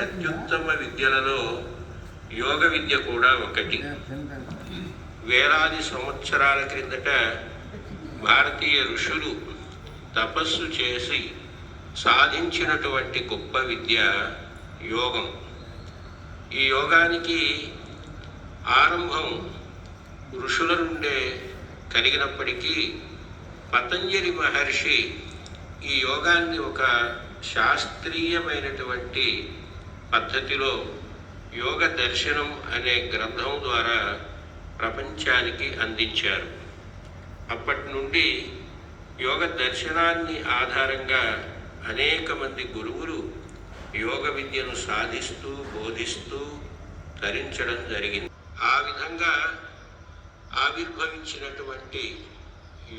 అత్యుత్తమ విద్యలలో యోగ విద్య కూడా ఒకటి. వేలాది సంవత్సరాల క్రిందట భారతీయ ఋషులు తపస్సు చేసి సాధించినటువంటి గొప్ప విద్య యోగం. ఈ యోగానికి ఆరంభం ఋషుల నుండే కలిగినప్పటికీ పతంజలి మహర్షి ఈ యోగాన్ని ఒక శాస్త్రీయమైనటువంటి పద్ధతిలో యోగ దర్శనం అనే గ్రంథం ద్వారా ప్రపంచానికి అందించారు. అప్పటి నుండి యోగ దర్శనాన్ని ఆధారంగా అనేక మంది గురువులు యోగ విద్యను సాధిస్తూ బోధిస్తూ ధరించడం జరిగింది. ఆ విధంగా ఆవిర్భవించినటువంటి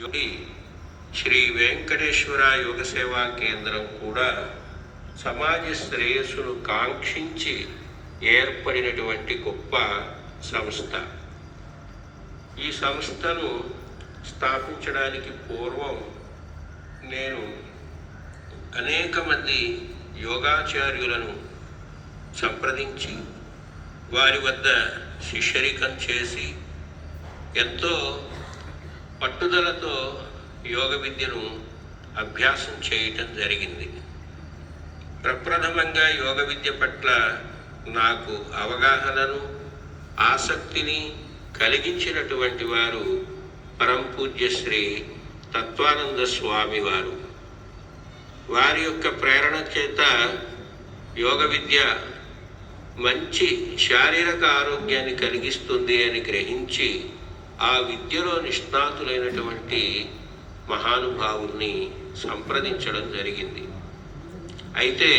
యోగి శ్రీ వెంకటేశ్వర యోగ సేవా కేంద్రం కూడా సమాజ శ్రేయస్సును కాంక్షించి ఏర్పడినటువంటి గొప్ప సంస్థ. ఈ సంస్థను స్థాపించడానికి పూర్వం నేను అనేక మంది యోగాచార్యులను సంప్రదించి వారి వద్ద శిష్యరికం చేసి ఎంతో పట్టుదలతో యోగ విద్యను అభ్యాసం చేయటం జరిగింది. ప్రప్రథమంగా యోగ విద్య పట్ల నాకు అవగాహనను ఆసక్తిని కలిగించినటువంటి వారు పరంపూజ్య శ్రీ తత్వానంద స్వామి వారు. వారి యొక్క ప్రేరణ చేత యోగ విద్య మంచి శారీరక ఆరోగ్యాన్ని కలిగిస్తుంది అని గ్రహించి ఆ విద్యలో నిష్ణాతులైనటువంటి మహానుభావుల్ని సంప్రదించడం జరిగింది. అయితే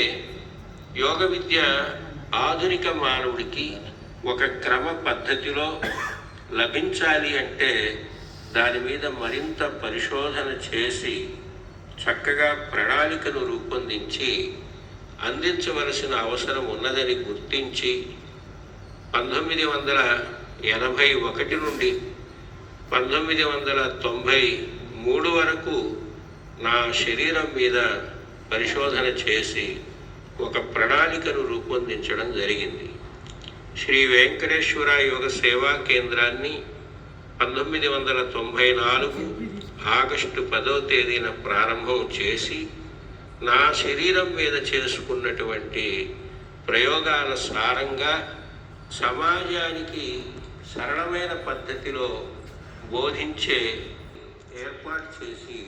యోగ విద్య ఆధునిక మానవుడికి ఒక క్రమ పద్ధతిలో లభించాలి అంటే దాని మీద మరింత పరిశోధన చేసి చక్కగా ప్రణాళికను రూపొందించి అందించవలసిన అవసరం ఉన్నదని గుర్తించి 1981 నుండి 1993 వరకు నా శరీరం మీద పరిశోధన చేసి ఒక ప్రణాళికను రూపొందించడం జరిగింది. శ్రీ వెంకటేశ్వర యోగ సేవా కేంద్రాన్ని 1994 ఆగస్టు 10వ తేదీన ప్రారంభం చేసి నా శరీరం మీద చేసుకున్నటువంటి ప్రయోగాల సారంగా సమాజానికి సరళమైన పద్ధతిలో బోధించే ఏర్పాటు చేసి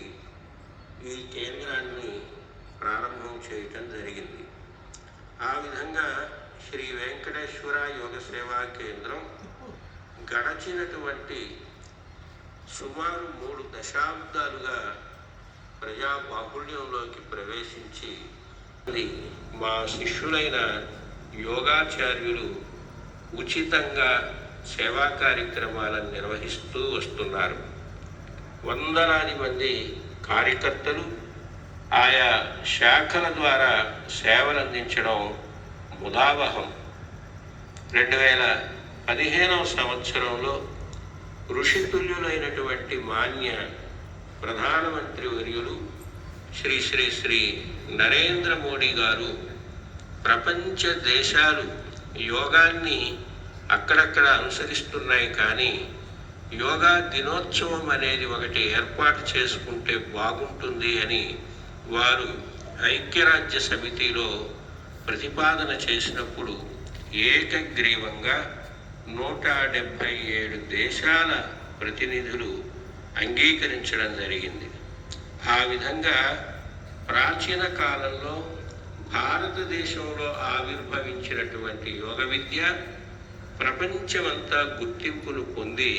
ఈ కేంద్రాన్ని ప్రారంభం చేయటం జరిగింది. ఆ విధంగా శ్రీ వెంకటేశ్వర యోగ సేవా కేంద్రం గడచినటువంటి సుమారు 3 దశాబ్దాలుగా ప్రజాబాహుళ్యంలోకి ప్రవేశించి మా శిష్యులైన యోగాచార్యులు ఉచితంగా సేవా కార్యక్రమాలను నిర్వహిస్తూ వస్తున్నారు. వందలాది మంది కార్యకర్తలు ఆయా శాఖల ద్వారా సేవలు అందించడం ముదావహం. 2015వ సంవత్సరంలో ఋషితుల్యులైనటువంటి మాన్య ప్రధానమంత్రి వర్యులు శ్రీ శ్రీ శ్రీ నరేంద్ర మోడీ గారు ప్రపంచ దేశాలు యోగాన్ని అక్కడక్కడ అనుసరిస్తున్నాయి, కానీ యోగా దినోత్సవం అనేది ఒకటి ఏర్పాటు చేసుకుంటే బాగుంటుంది అని వారు ఐక్యరాజ్య సమితిలో ప్రతిపాదన చేసినప్పుడు ఏకగ్రీవంగా 177 దేశాల ప్రతినిధులు అంగీకరించడం జరిగింది. ఆ విధంగా ప్రాచీన కాలంలో భారతదేశంలో ఆవిర్భవించినటువంటి యోగ విద్య ప్రపంచమంతా గుర్తింపును పొంది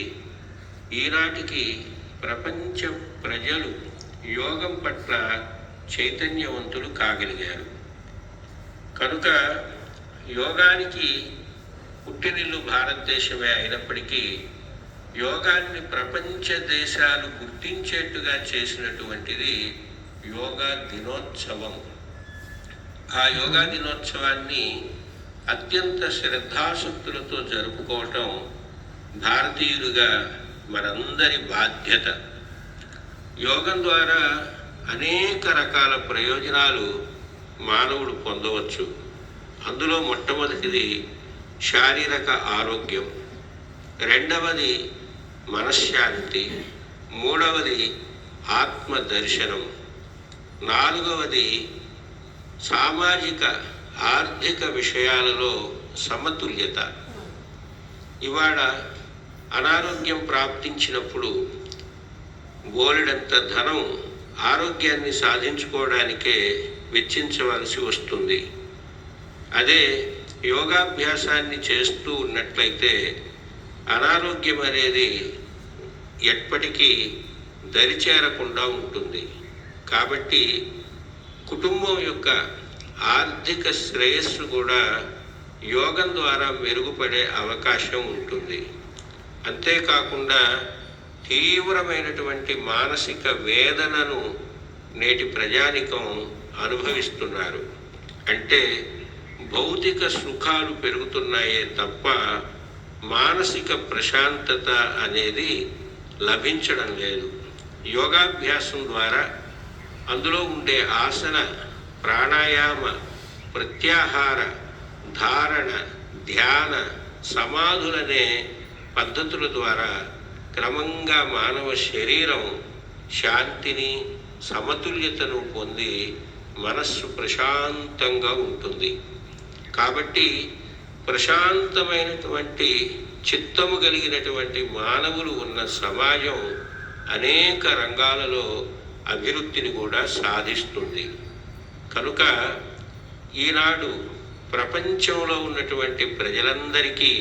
ఈనాటికి ప్రపంచ ప్రజలు యోగం పట్ల చైతన్యవంతులు కాగలిగారు. కనుక యోగానికి పుట్టినిల్లు భారతదేశమే అయినప్పటికీ యోగాన్ని ప్రపంచ దేశాలు గుర్తించేట్టుగా చేసినటువంటిది యోగా దినోత్సవం. ఆ యోగా దినోత్సవాన్ని అత్యంత శ్రద్ధాశక్తులతో జరుపుకోవటం భారతీయులుగా మనందరి బాధ్యత. యోగం ద్వారా అనేక రకాల ప్రయోజనాలు మానవుడు పొందవచ్చు. అందులో మొట్టమొదటిది శారీరక ఆరోగ్యం, రెండవది మనశ్శాంతి, మూడవది ఆత్మ దర్శనం, నాలుగవది సామాజిక ఆర్థిక విషయాలలో సమతుల్యత. ఇవాళ అనారోగ్యం ప్రాప్తించినప్పుడు బోలెడంత ధనం ఆరోగ్యాన్ని సాధించుకోవడానికే వెచ్చించవలసి వస్తుంది. అదే యోగాభ్యాసాన్ని చేస్తూ ఉన్నట్లయితే అనారోగ్యం అనేది ఎప్పటికీ దరిచేరకుండా ఉంటుంది. కాబట్టి కుటుంబం యొక్క ఆర్థిక శ్రేయస్సు కూడా యోగం ద్వారా మెరుగుపడే అవకాశం ఉంటుంది. అంతేకాకుండా తీవ్రమైనటువంటి మానసిక వేదనను నేటి ప్రజానికం అనుభవిస్తున్నారు. అంటే భౌతిక సుఖాలు పెరుగుతున్నాయే తప్ప మానసిక ప్రశాంతత అనేది లభించడం లేదు. యోగాభ్యాసం ద్వారా అందులో ఉండే ఆసన, ప్రాణాయామ, ప్రత్యాహార, ధారణ, ధ్యాన, సమాధులనే పద్ధతుల ద్వారా క్రమంగా మానవ శరీరం శాంతిని, సమతుల్యతను పొంది మనస్సు ప్రశాంతంగా ఉంటుంది. కాబట్టి ప్రశాంతమైనటువంటి చిత్తము కలిగినటువంటి మానవులు ఉన్న సమాజం అనేక రంగాలలో అభివృద్ధిని కూడా సాధిస్తుంది. కనుక ఈనాడు ప్రపంచంలో ఉన్నటువంటి ప్రజలందరికీ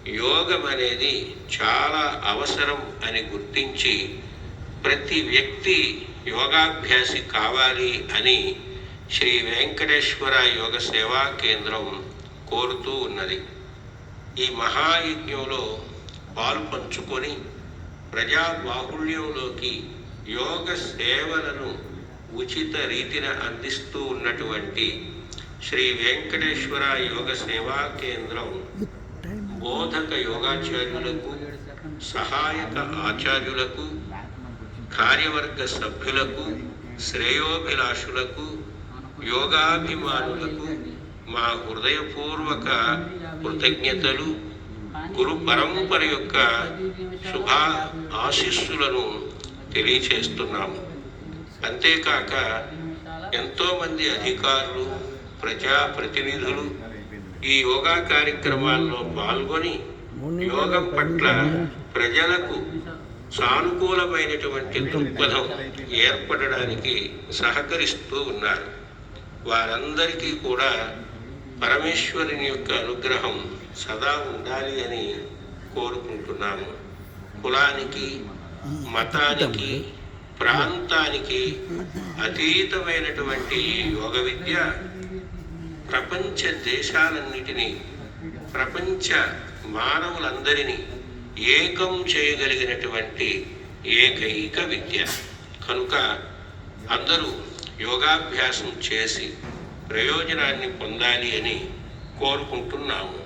యోగం అనేది చాలా అవసరం అని గుర్తించి ప్రతి వ్యక్తి యోగాభ్యాసి కావాలి అని శ్రీ వెంకటేశ్వర యోగ సేవా కేంద్రం కోరుతూ ఉన్నది. ఈ మహాయజ్ఞంలో పాల్పంచుకొని ప్రజా బాహుళ్యంలోకి యోగ సేవలను ఉచిత రీతిన అందిస్తూ ఉన్నటువంటి శ్రీ వెంకటేశ్వర యోగ సేవా కేంద్రం బోధక యోగాచార్యులకు, సహాయక ఆచార్యులకు, కార్యవర్గ సభ్యులకు, శ్రేయోభిలాషులకు, యోగాభిమానులకు మా హృదయపూర్వక కృతజ్ఞతలు, గురు పరంపర యొక్క శుభ ఆశీస్సులను తెలియచేస్తున్నాము. అంతేకాక ఎంతోమంది అధికారులు, ప్రజాప్రతినిధులు ఈ యోగా కార్యక్రమాల్లో పాల్గొని యోగం పట్ల ప్రజలకు సానుకూలమైనటువంటి దృక్పథం ఏర్పడడానికి సహకరిస్తూ ఉన్నారు. వారందరికీ కూడా పరమేశ్వరుని యొక్క అనుగ్రహం సదా ఉండాలి అని కోరుకుంటున్నాము. కులానికి, మతానికి, ప్రాంతానికి అతీతమైనటువంటి యోగ విద్య ప్రపంచ దేశాలన్నిటినీ, ప్రపంచ మానవులందరినీ ఏకం చేయగలిగినటువంటి ఏకైక విద్య. కనుక అందరూ యోగాభ్యాసం చేసి ప్రయోజనాన్ని పొందాలి అని కోరుకుంటున్నాము.